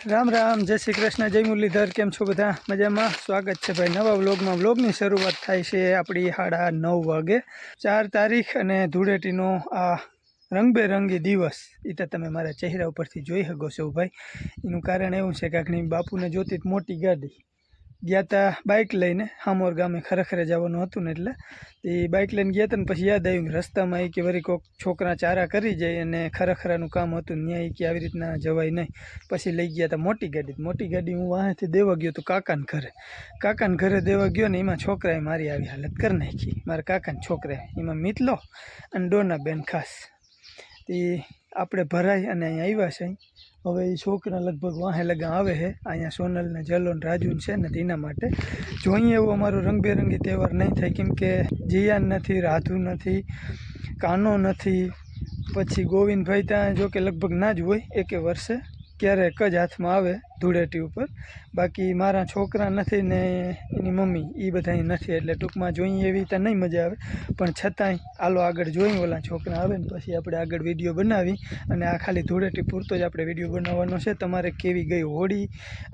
રામ રામ, જય શ્રી કૃષ્ણ, જય મુરલીધર. કેમ છો બધા? મજામાં? સ્વાગત છે ભાઈ નવા વ્લોગમાં. વ્લોગની શરૂઆત થાય છે આપણી 9:30 વાગે, 4 તારીખ, અને ધૂળેટીનો આ રંગબેરંગી દિવસ એ તો તમે મારા ચહેરા ઉપરથી જોઈ શકો છો ભાઈ. એનું કારણ એવું છે કે આખણી બાપુને જોતી મોટી ગાડી ગયા તા બાઇક લઈને હામોર ગામે ખરેખરે જવાનું હતું ને, એટલે એ બાઇક લઈને ગયા હતા ને પછી યાદ આવ્યું કે રસ્તામાં એ કે વળી કોઈક છોકરા ચારા કરી જાય અને ખરેખરાનું કામ હતું ત્યાં એ કે આવી રીતના જવાય નહીં. પછી લઈ ગયા હતા મોટી ગાડી. હું વાંહેથી દેવા ગયો તો કાકાને ઘરે દેવા ગયો ને એમાં છોકરાએ મારી આવી હાલત કરી નાખી. મારા કાકાના છોકરાએ, એમાં મિતલો અને ડોનાબેન ખાસ. તે આપણે ભરાય અને અહીંયા આવ્યા છે. હવે એ છોકરા લગભગ વાહે લગા આવે છે. અહીંયા સોનલ ને જલો ને રાજુ છે ને તેના માટે જોઈએ એવો અમારો રંગબેરંગી તહેવાર નહીં થાય, કેમ કે જીયાન નથી, રાધુ નથી, કાનો નથી, પછી ગોવિંદભાઈ ત્યાં જો કે લગભગ ના જ હોય, એકે વર્ષે ક્યારેક જ હાથમાં આવે ધૂળેટી ઉપર. બાકી મારા છોકરા નથી ને એની મમ્મી એ બધા નથી, એટલે ટૂંકમાં જોઈએ એવી તો નહીં મજા આવે. પણ છતાંય આલો આગળ જોઈએ ઓલા છોકરા આવે ને પછી આપણે આગળ વિડીયો બનાવી. અને આ ખાલી ધૂળેટી પૂરતો જ આપણે વિડીયો બનાવવાનો છે. તમારે કેવી ગઈ હોળી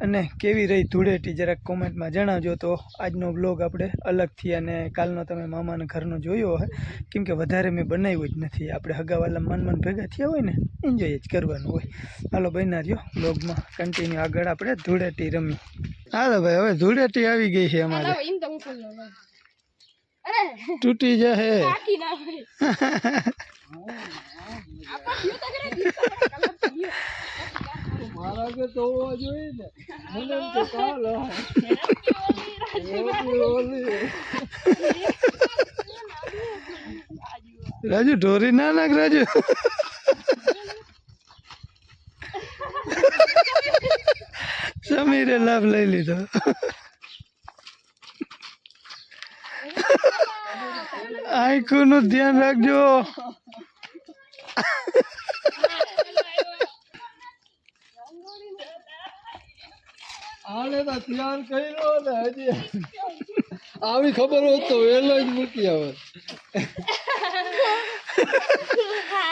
અને કેવી રહી ધૂળેટી જરાક કોમેન્ટમાં જણાવજો. તો આજનો બ્લોગ આપણે અલગથી, અને કાલનો તમે મામાના ઘરનો જોયો હોય, કેમ કે વધારે મેં બનાવ્યું જ નથી. આપણે હગાવાલા મન ભેગા થયા હોય ને, એન્જોય જ કરવાનું હોય. હાલો બન્યા રહ્યો બ્લોગમાં કન્ટિન્યુ. આગળ આપણે ધૂળેટી રમી. હાલો ભાઈ, હવે ધૂળેટી આવી ગઈ છે અમારે. તૂટી જશે. રાજુ ઢોરી ના નાખ રાજુ. સમીરે લાભ લઈ લીધો. આંખો નું ધ્યાન રાખજો. આને તો તૈયાર કર્યો ને હજી આવી ખબર હોત તો વેલો જ મૂકી આવે.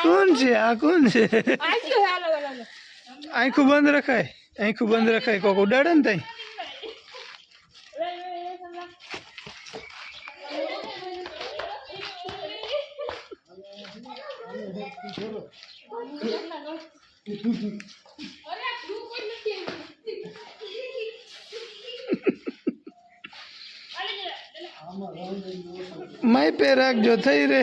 કોણ છે આ? કોણ છે? આંખું બંધ રખાય. કોક ઉડાડે ને તઈ. માય પે રાખજો થઈ રે.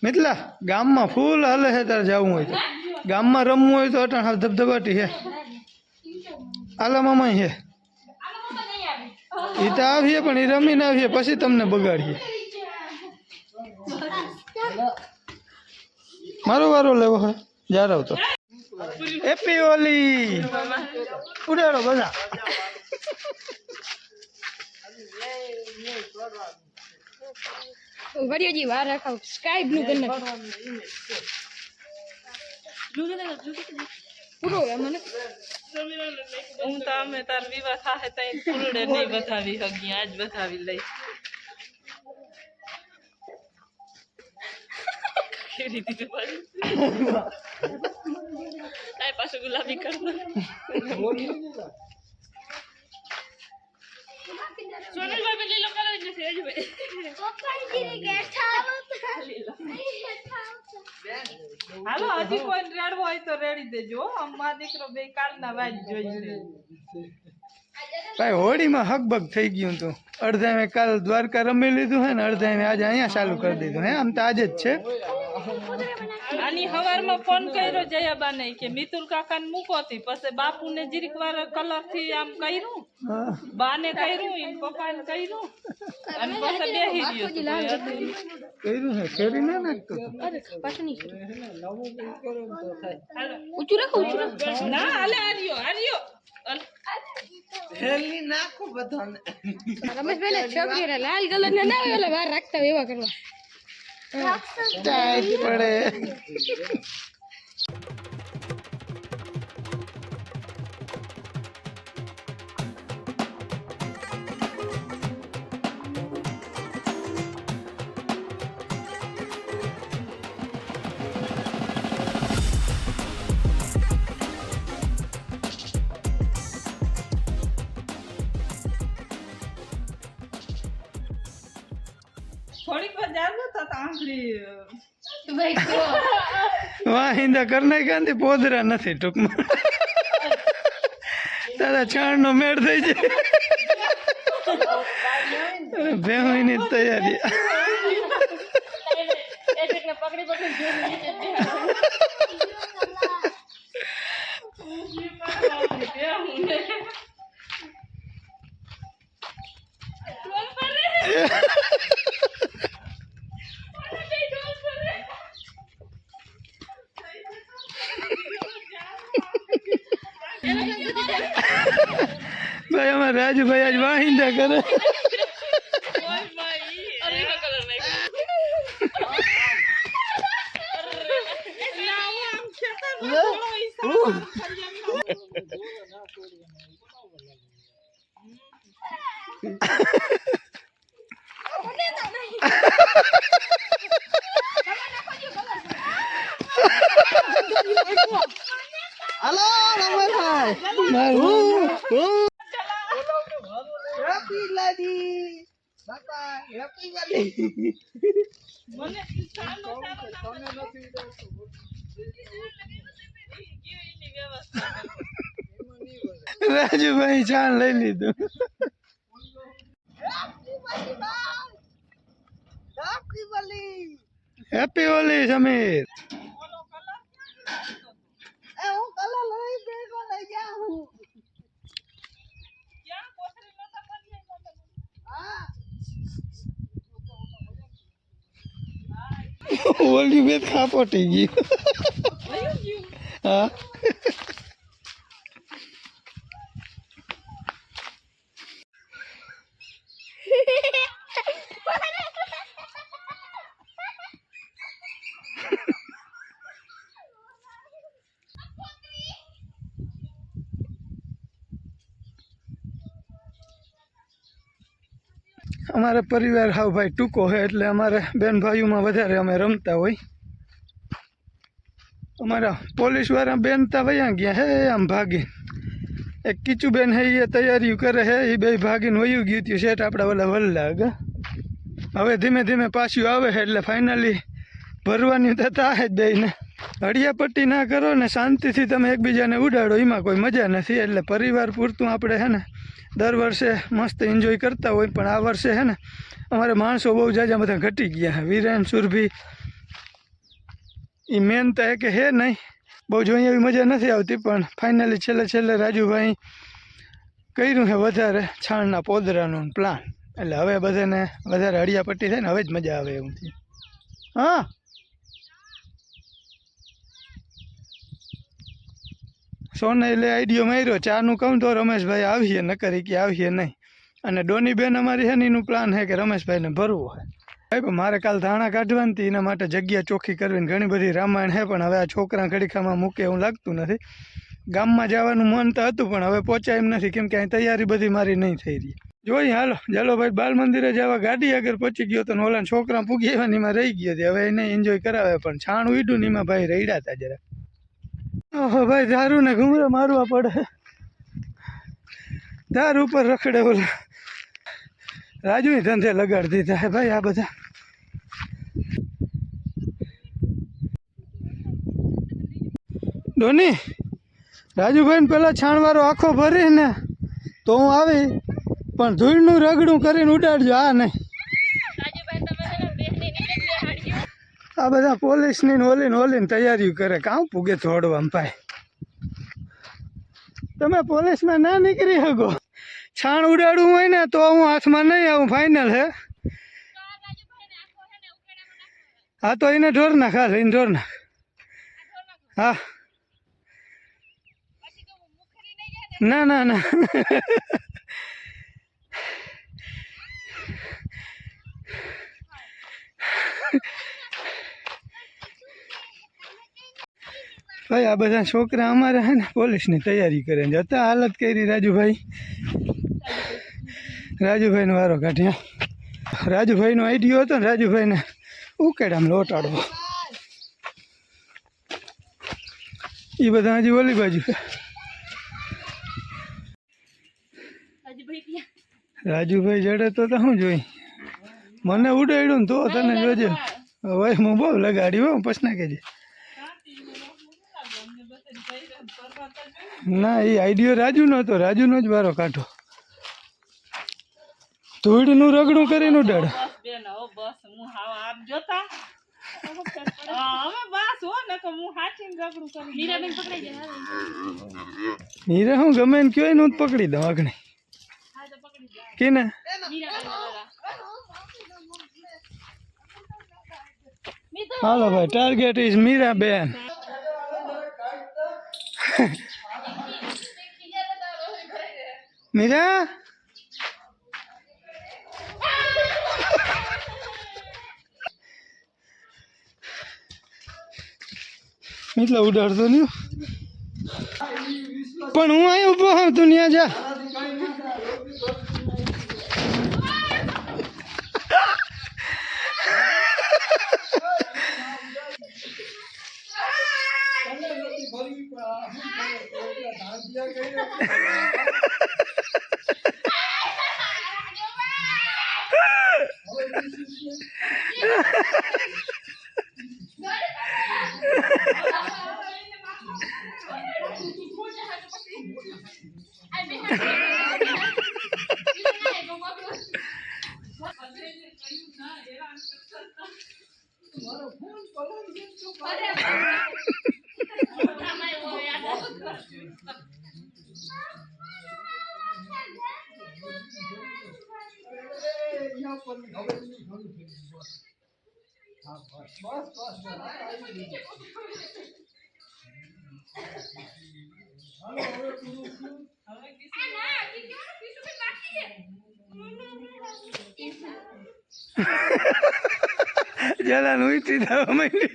મિતલા ગામમાં ફૂલ હાલે છે. તારે જવું હોય તો ગામમાં રમવું હોય તો અટાણ હાલ ધબધબાટી છે. આલા મામા છે એ તો આવીએ, પણ એ રમીને આવીએ પછી તમને બગાડીએ. મારો વારો લેવો હોય જાર આવતો. હેપી હોલી ઉડાડો બધા. વડિયાજી વાર રાખાવ. સ્કાય બ્લુ કલર પૂરો મને. હું તો અમે તાર વિવાહ થાય તઈ ફૂલડે નહીં બતાવી હગી, આજ બતાવી લઈ. કેવી રીતે પાછું ગુલાબી કરતો. સોનલભાઈ લીલો કલર જ નથી. હાલો હજી કોઈ રેડ હોય તો રેડી દેજો. અમારા દીકરો બે કાલના વાજ જોઈ. ભાઈ હોળીમાં હકબક થઈ ગયું તું. અડધા મેં કાલ દ્વારકા રમી લીધું હે ને અડધા મેં આજે અહીંયા ચાલુ કરી દીધું હે. આમ તો આજે જ છે. આની હવારમાં ફોન કર્યો જયાબાને કે મિતુલ કાકાને મૂકોતી, પછી બાપુને જીરીક વાર કલર થી આમ કર્યું, બાને કર્યું, પપ્પાને કર્યું, અને પછી બેહી ગયો. કર્યું હે ફેરી ના નાખતો. ઊંચું રાખો. ના હાલે આર્યો હેલી નાખો બધાને. રમેશભાઈ છોકરીઓને લાલ કલર ને ના હોય વાર રાખતા એવા કરવા. ટાઈટ પડે. થોડીક વાર જાગો તો આંગળી ભાઈ કયો વાહિંદા કરનાઈ કાંથી પોદરા નથી ટૂંકમાં તારા છાણનો મેળ થઈ જાય ભેહુંની તૈયારી એકને પકડી પકડી જોઈ નીચે ભાઈ અમારે રાજુભાઈ આજ વાહિંદા કરે રાજુભાઈ છાણ લઈ લીધું હેપી હોલી સમીર ઓલી બેત ખાપોટી ગયું હા અમારે પરિવાર હાવ ભાઈ ટૂંકો હોય એટલે અમારે બેન ભાઈઓમાં વધારે અમે રમતા હોય અમારા પોલીસવાળા બેન તા વયા ગયા હે આમ ભાગી એક કીચુબેન હે એ તૈયારીઓ કરે હે એ બે ભાગીને વયું ગયું હતું શેઠ આપણા ઓલા વલ્લાગ હવે ધીમે ધીમે પાછું આવે છે એટલે ફાઇનલી ભરવાની તો થાય જ દઈને હળિયાપટ્ટી ના કરો ને શાંતિથી તમે એકબીજાને ઉડાડો એમાં કોઈ મજા નથી એટલે પરિવાર પૂરતું આપણે છે ને દર વર્ષે મસ્ત એન્જોય કરતા હોય પણ આ વર્ષે છે ને અમારે માણસો બહુ જાજા બધા ઘટી ગયા છે વીરેન સુરભી એ મેન તો હે કે હે નહીં બહુ જોઈએ એવી મજા નથી આવતી પણ ફાઇનલી છેલ્લે રાજુભાઈ કર્યું છે વધારે છાણના પોદરાનું પ્લાન એટલે હવે બધાને વધારે હળિયાપટ્ટી થાય ને હવે જ મજા આવે એવું થયું હા સોને એટલે આઈડિયો માર્યો ચાનું કહું તો રમેશભાઈ આવીએ ન કરી કે આવીએ નહીં અને ડોનીબેન અમારી છે ને એનું પ્લાન છે કે રમેશભાઈને ભરવું હોય ભાઈ મારે કાલ ધાણા કાઢવાની હતી એના માટે જગ્યા ચોખ્ખી કરવી ઘણી બધી રામાયણ છે પણ હવે આ છોકરા ઘડીખામાં મૂકે એવું લાગતું નથી ગામમાં જવાનું મન તો હતું પણ હવે પહોંચાય એમ નથી કેમ કે અહીં તૈયારી બધી મારી નહીં થઈ રહી જોઈ હાલો ભાઈ બાલ મંદિરે જવા ગાડી આગળ પહોંચી ગયો તો ઓલા છોકરા પૂગી આવ્યા એમાં રહી ગયો હવે એને એન્જોય કરાવે પણ છાણ ઉડ્યું ને એમાં ભાઈ રડ્યા હતા જરા ઓહો ભાઈ દારૂ ને ઘૂમરા મારવા પડે દારૂ ઉપર રખડે ઓલા રાજુની ધંધે લગાડી દીધા હે ભાઈ આ બધા ડોની રાજુભાઈને પેલા છાણવાળો આખો ભરી ને તો હું આવી પણ ધૂળનું રગડું કરીને ઉડાડજો આ નહીં આ બધા પોલીસની ઓલીને તૈયારીઓ કરે કામ પૂગે થોડવા ભાઈ તમે પોલીસમાં ના નીકળી શકો છાણ ઉડાડવું હોય ને તો હું હાથમાં નહીં આવું ફાઇનલ હે હા તો એને ઢોર નાખ હાલ એને ઢોર નાખ હા ના ના ના ભાઈ આ બધા છોકરા અમારે હે ને પોલીસની તૈયારી કરે જતા હાલત કરી રાજુભાઈનો વારો કાઢ્યા રાજુભાઈનો આઈડિયો હતો ને રાજુભાઈને ઉકેડામ લોટાડવો એ બધા હજી ઓલી બાજુ રાજુભાઈ જડે તો શું જોઈ મને ઉડાડ્યું ને તો તને જોજે હવે હું બહુ લગાડ્યું હો પછી ના કહેજે ના એ આઈડિયો રાજુનો હતો રાજુનો જ વારો કાઢો ધૂળનું રગડું કરીને ઉડાડો બસ બેન હો બસ હું હાવ આપ જોતા હવે બસ હો ને કે હું હાચીને રગડું કરી મીરાબેન પકડાઈ જાય હીરા હું ગમે ને કયો હું જ પકડી દઉં આગળ કે ને હાલો ભાઈ ટાર્ગેટ ઇઝ મીરાબેન મીરા એટલે ઉડાડતો નહીં પણ હું અહીં ઊભો હોઉં તું ત્યાં જા જલા ઉઠી થવા માંડી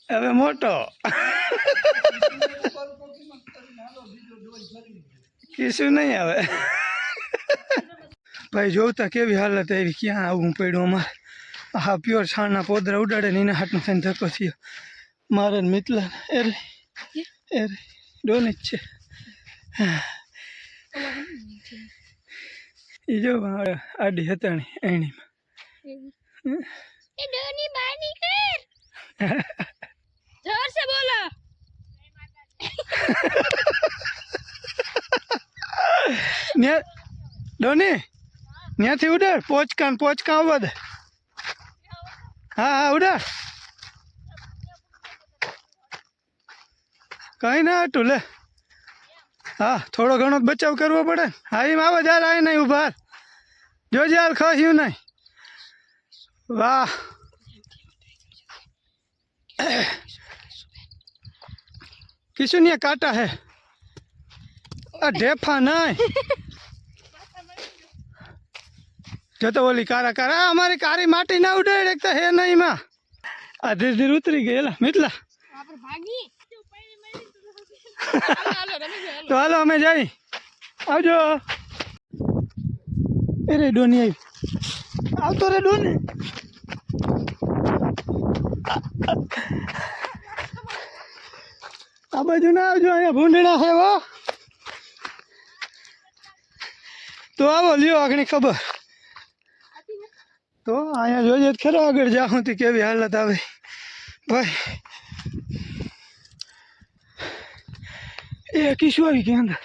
હવે મોટો કીશું નહીં આવે ભાઈ જોતા કેવી હાલત આવી ક્યાં આવું પડ્યું અમારે હા પ્યોર છાણના પોદરા ઉડાડે ને એના હાથનો થઈને ધક્કો થયો મારે મિતલા એ ડોની જ છે એ જો આડી હતાણી એણીમાં એ ડોની બાની કર જોર સે બોલો ડોની ત્યાંથી ઉડાડ પોચકા આવવા દે હા ઉડાડ કઈ ના હતું લે હા થોડો ઘણો બચાવ કરવો પડે હા એમ આવે જાર આવે નહીં ઉભા જોજે હાલ ખસ્યું નહીં વાહ किसु नहीं काटा है ढेफा नहीं जो तो बोली कारा कारा हमारी कारी माटी ना उड़े देखता है नहीं माँ धीरे धीरे उतरी गई मितला तो हालो हमें जाई आवजो अरे डोनी आई आव तो रे डोनी आ बाजू ना आवजो अहींया भूंडणा है वो तो आवो लियो आगनी खबर तो अहींया जोजे खरो आगळ जाऊं ती केवी हालत आवे भाई ए किशु आई गया अंदर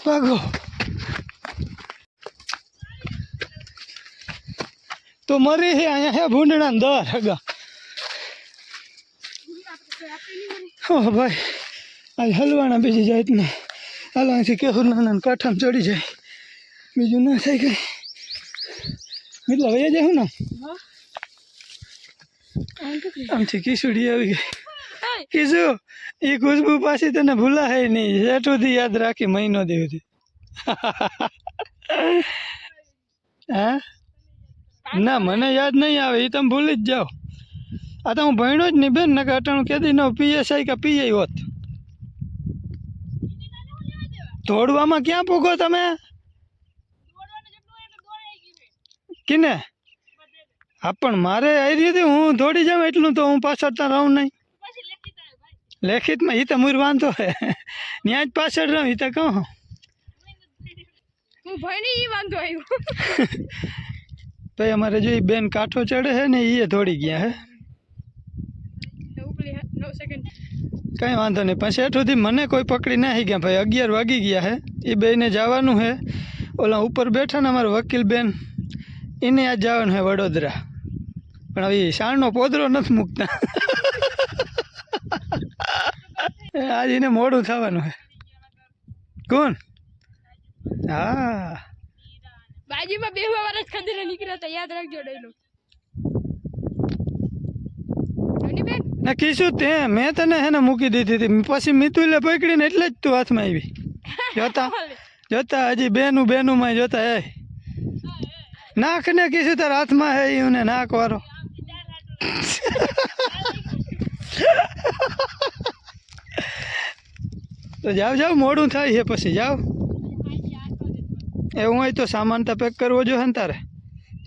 भागो तो मरी है अहींया है भूंडणा दर हगा ओ भाई आज हलवाना बीजी जाए इतने हलवा से केहूर नाना काठा में चढ़ी जाए बीजू ना थी गई मतलब वही जाऊँ ना आम थी किशुड़ी आई गई किशु ये खुशबू पासी तने भूला है नहीं सेठू थी याद राखी महीनो देव थी हाँ ना मने याद नहीं आवे ये तम भूली ज जाओ आ तो हूँ भणो ज नहीं बेन ने अटाणु कदी नो PSI का PI होत दौड़वा क्या पूगो तमे किने पण मारे आई रही थी हूँ दौड़ी जाऊँ एटलू तो हूँ पाछड़ रहूँ नहीं लेखित में ये तो मुर वांधो है न्याज पाछड़ रहूँ ये तो कहूँ હું ભણી ઈ વાંધો આવ્યો ભાઈ અમારે જો ઈ બેન કાંઠો ચડે છે ને એ થોડી ગયા હે ઉપલી 9 સેકન્ડ કઈ વાંધો નહીં પણ શેઠોથી મને કોઈ પકડી નાખી ગયા ભાઈ 11 વાગી ગયા હે એ બેને જવાનું હે ઓલા ઉપર બેઠા ને અમારા વકીલ બેન એને આજ જવાનું હે વડોદરા પણ હવે શાણનો પોદરો નથી મૂકતા આજ એને મોડું થવાનું હે કોણ હા બાજીમાં બેહવા વાળા જ ખંડેરે નીકળ્યા હતા યાદ રાખજો ડાયલોગ બેન ના કીશું તે મેં તને હે ને મૂકી દીધી હતી પછી મિતુલે પકડીને એટલે જ તું હાથમાં આવી જોતા હજી બેનું માં જોતા એ નાખ ને કીશું તારા હાથમાં હે ઈને નાક વાળો તો જાવ મોડું થાય છે પછી જાવ એવું હોય તો સામાન તો પેક કરવો જોઈએ ને તારે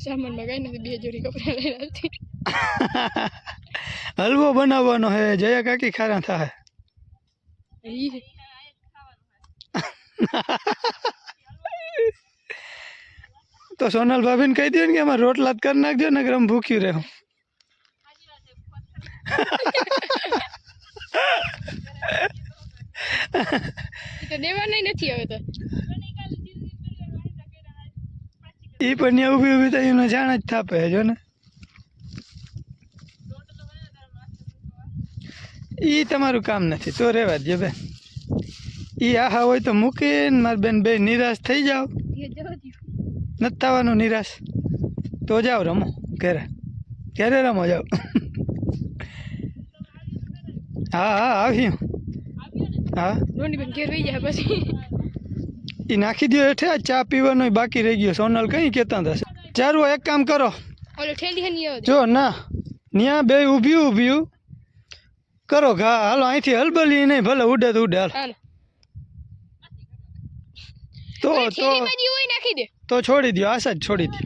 સામાનમાં કઈ નથી 2 જોડી કપડા લઈ આવતી હલવો બનાવવાનો હે જયા કાકી ખારા થાય તો સોનલ ભાભીને કહી દો ને કે અમારે રોટલા કરી નાખજો ને ગરમ ભૂખ્યું રહું તો દેવાના નથી હવે તો ઈ પણ ત્યાં ઊભી તો એમને જાણ જ થાપે જો ને ઈ તમારું કામ નથી તો રહેવા દે બેન ઈ આહા હોય તો મૂકીને મારી બેન બે નિરાશ થઈ જાઓ નથી થવાનું નિરાશ તો જાઓ રમો ઘરે રમો જાઓ હા આવ્યું હા રોની બેન ઘેર વઈ જાય પછી એ નાખી દો હેઠે ચા પીવાનો બાકી રહી ગયો સોનલ કઈ કહેતા થશે ચારું એક કામ કરો ઓલો ઠેલી હે નહીં જો ના ન્યા બે ઊભી કરો ઘા હાલો અહીંથી હલબલી નહીં ભલે ઉડે તો ઉડે હાલ તો ઓય નાખી દે તો છોડી દો આશા જ છોડી દો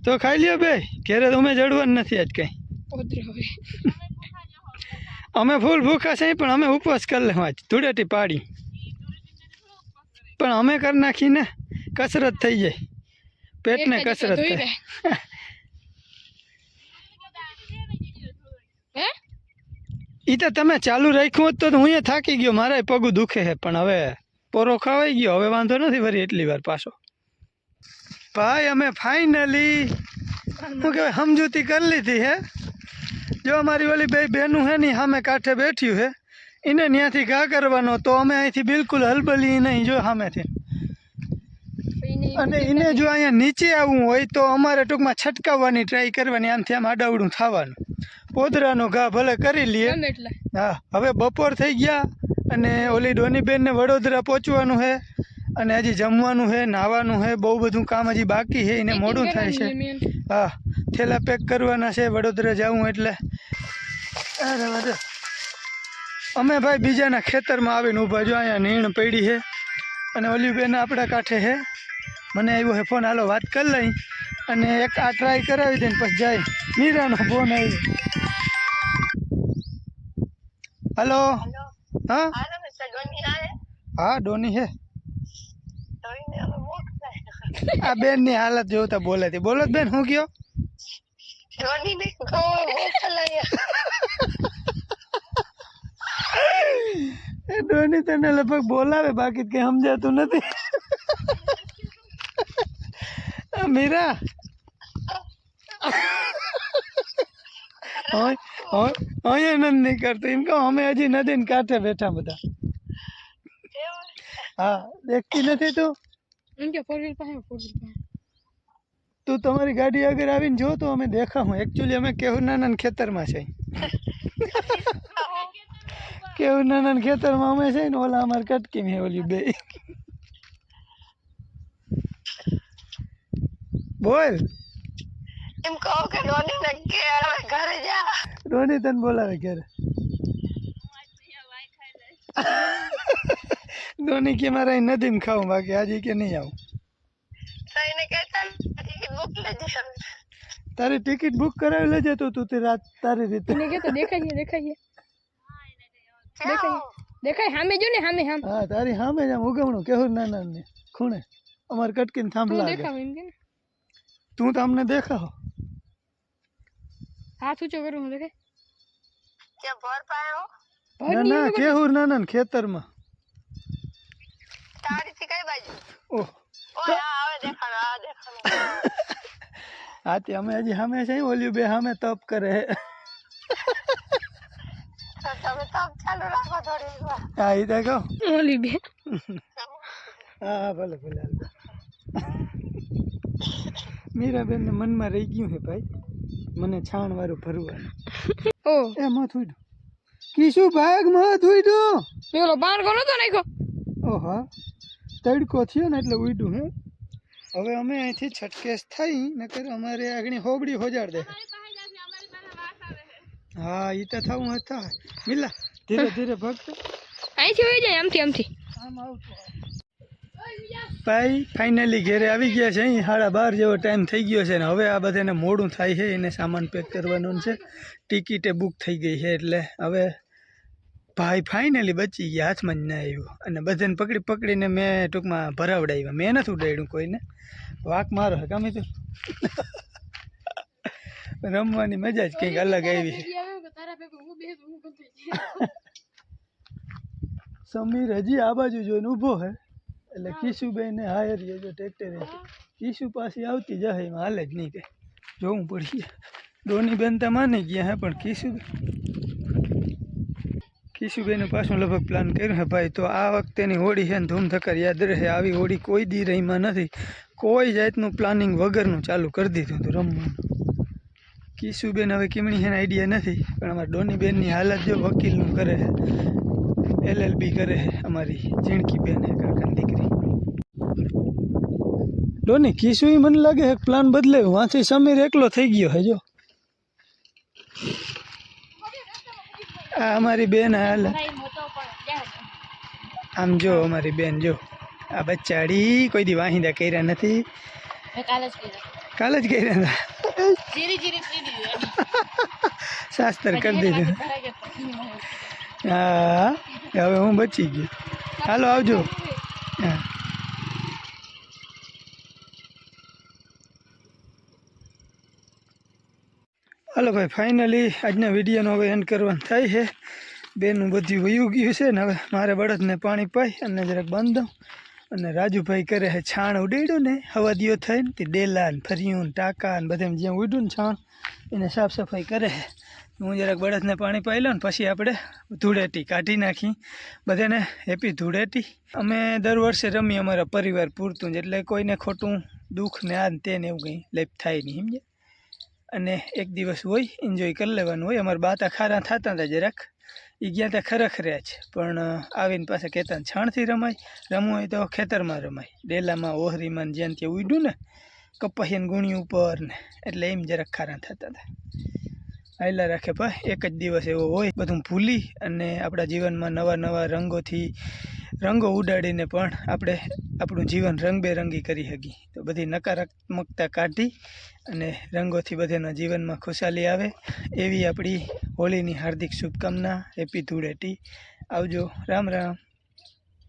તો ખાઈ લ્યો બે ઘેરે તો અમે જડવાનું નથી આજ કઈ અમે ફૂલ ભૂખા છે પણ અમે ઉપવાસ કરી લેવા આજ ધૂળેટી પાડી પણ અમે કરી નાખી ને કસરત થઈ જાય પેટને કસરત થાય ઈ તો તમે ચાલુ રાખ્યું હોત તો હું અહીંયા થાકી ગયો મારા પગું દુખે છે પણ હવે પોરો ખવાઈ ગયો હવે વાંધો નથી વળી એટલી વાર પાછો ભાઈ અમે ફાઇનલી શું કહેવાય સમજૂતી કરી લીધી હે જો અમારી ઓલી બે બહેનું હે ને સામે કાંઠે બેઠ્યું હે એને ત્યાંથી ઘા કરવાનો તો અમે અહીંથી બિલકુલ હલબલી નહીં જો સામેથી અને એને જો અહીંયા નીચે આવવું હોય તો અમારે ટૂંકમાં છટકાવવાની ટ્રાય કરવાની આમથી આમ આડાવડું થવાનું પોદરાનો ઘા ભલે કરી લઈએ હા હવે બપોર થઈ ગયા અને ઓલી ડોનીબેનને વડોદરા પહોંચવાનું છે અને હજી જમવાનું છે નાહવાનું છે બહુ બધું કામ હજી બાકી છે એને મોડું થાય છે હા થેલા પેક કરવાના છે વડોદરા જવું એટલે અરે વાંધો અમે ભાઈ બીજાના ખેતરમાં આવીને ઊભા જો અહીંયા નીણ પડી છે અને ઓલી બેન આપણા કાંઠે છે મને આવ્યો છે ફોન હાલો વાત કરી લઈ અને એક આ ટ્રાય કરાવી દે ને પછી જાય મીરાનો ફોન આવ્યો હલો હા હા ડોની છે આ બેન ની હાલત જોતા બોલે હતી બોલો બેન શું કયો ડોની તને લગભગ બોલાવે બાકી કઈ સમજાતું નથી મીરા અહીંયા નથી નહીં કરતું એમ કહો અમે હજી નદી કાંઠે બેઠા બધા હા દેખતી નથી તું તું તમારી ગાડી આગળ આવીને જો તો અમે દેખાવું એકચ્યુઅલી અમે કેવું નાના ખેતરમાં છે કેવું નાના ખેતરમાં અમે છે ને ઓલા અમારે કટકી મેં ઓલી બે બોલ એમ કહો કે ડોની ને ઘરે જા ડોની તને બોલાવે ઘરે ડોની કે મારે અહીં નદીમાં ખાવું બાકી આજે કે નહીં આવું તારી ટિકિટ બુક કરાવી લેજે તો તું રાત તારી રીતે દેખાઈએ દેખાય સામે જો ને સામે સામે હા તારી સામે જ આમ ઉગમણું કેહુર નાના ને ખૂણે અમારે કટકીને થાંભલા આગળ. દેખાવ એમ કે ને. તું તો અમને દેખાવ. હાથ ઊંચો કરું હું દેખાય ત્યાં ભર પાયો ના ના કેહુર નાના ને ખેતરમાં. તારીથી કઈ બાજુ ઓહ ઓય આ હવે દેખાણો આ દેખાણો હા તે અમે હજી સામે છે ઓલ્યું બે સામે તપ કરે. તો તમે તપ ચાલુ રાખો થોડી વાર હા એ તો કહો. ઓલી બે હા હા ભલે ભલે હાલ. મીરાબેન ને મનમાં રહી ગયું હે ભાઈ મને છાણ વાળું ભરવાનું. ઓ એ મત ઉડ્યું કીશું ભાગ મત ઉડ્યું. મેં ઓલો બાર કોનો તો નાખ્યો ઓહા તડકો થયો ને એટલે ઉડ્યું હે. હવે અમે અહીંથી છટકેસ થઈ નકર અમારે આગળ હોબડી હોજાડ દે. હા એ તો થવું હતા મિલા ધીરે ધીરે ભગતો અહીંથી હોય જાય આમથી આમથી આમ આવતું ભાઈ ફાઇનલી ઘેરે આવી ગયા છે. અહીં 12:30 જેવો ટાઈમ થઈ ગયો છે ને હવે આ બધાને મોડું થાય છે એને સામાન પેક કરવાનું છે. ટિકિટે બુક થઈ ગઈ છે એટલે હવે ભાઈ ફાઇનલી બચી ગયા હાથમાં જ ના આવ્યું અને બધાને પકડી પકડીને મેં ટૂંકમાં ભરાવડાવ્યા. મેં નથી ઉડાડ્યું કોઈને વાક મારો હે ગમે તો રમવાની મજા જ કંઈક અલગ આવી છે. સમીર હજી આ બાજુ જોઈને ઊભો હે એટલે કિશુબેન હાયર જો ટ્રેક્ટરે કિશુ પાછી આવતી જશે એમાં હાલે જ નહીં કે જોવું પડી. ડોની બેન તો માની ગયા હે પણ કિશુબેને પાછું લગભગ પ્લાન કર્યું હે ભાઈ. તો આ વખતેની હોળી છે ને ધૂમધક્કર યાદ રહે. આવી હોળી કોઈ દી રહીમાં નથી. કોઈ જાતનું પ્લાનિંગ વગરનું ચાલુ કરી દીધું હતું રમવાનું. કિશુબેન હવે કેમણી છે ને આઈડિયા નથી પણ અમારા ડોની બેનની હાલત જો વકીલનું કરે છે LLB કરે છે અમારી ઝીણકી બેન હે કાકાની દીકરી. ડોની કિશુ મને લાગે એક પ્લાન બદલાયું વાંથી સમીર એકલો થઈ ગયો હે જો. આ અમારી બેન હાલ આમ જો અમારી બેન જો આ બચ્ચાડી કોઈ દી વાહિંદા કર્યા નથી. કાલે જ કર્યા હતા શાસ્ત્ર કરી દીધું. હા હવે હું બચી ગયો. હાલો આવજો. હા હાલો ભાઈ ફાઇનલી આજના વિડીયોનો હવે એન્ડ કરવાનું થાય છે. બેનું બધું વયું ગયું છે ને હવે મારે બળદને પાણી પાઈ અને જરાક બાંધ દઉં. અને રાજુભાઈ કરે છે છાણ ઉડાડ્યું ને હવાદીઓ થઈને તે ડેલા ને ફર્યું ને ટાંકા ને બધે જ્યાં ઉડ્યું ને છાણ એને સાફ સફાઈ કરે છે. હું જરાક બળદને પાણી પાઈ લઉં ને પછી આપણે ધૂળેટી કાઢી નાખી. બધાને હેપી ધૂળેટી. અમે દર વર્ષે રમીએ અમારા પરિવાર પૂરતું જ એટલે કોઈને ખોટું દુઃખ ને આ ને તે ને એવું કંઈ લેપ થાય નહીં સમજે. અને એક દિવસ હોય એન્જોય કરી લેવાનું હોય. અમારા બાતા ખારા થતા હતા જરાક એ ગયા ત્યાં ખરેખર્યા છે પણ આવીને પાછા કહેતા છાણથી રમાય રમવું હોય તો ખેતરમાં રમાય ડેલામાં ઓહરીમાં જ્યાં ત્યાં ઉડ્યું ને કપાસિયાની ગુણી ઉપર ને એટલે એમ જરાક ખારા થતા હતા. હાયલા રાખે ભાઈ એક જ દિવસ એવો હોય બધું ભૂલી અને આપણા જીવનમાં નવા નવા રંગો ઉડાડીને પણ આપણે આપણું જીવન રંગબેરંગી કરી શકીએ. તો બધી નકારાત્મકતા કાઢી અને રંગોથી બધાના જીવનમાં ખુશાલી આવે એવી આપણી હોળીની હાર્દિક શુભકામના. હેપી ધૂળેટી. આવજો. રામ રામ.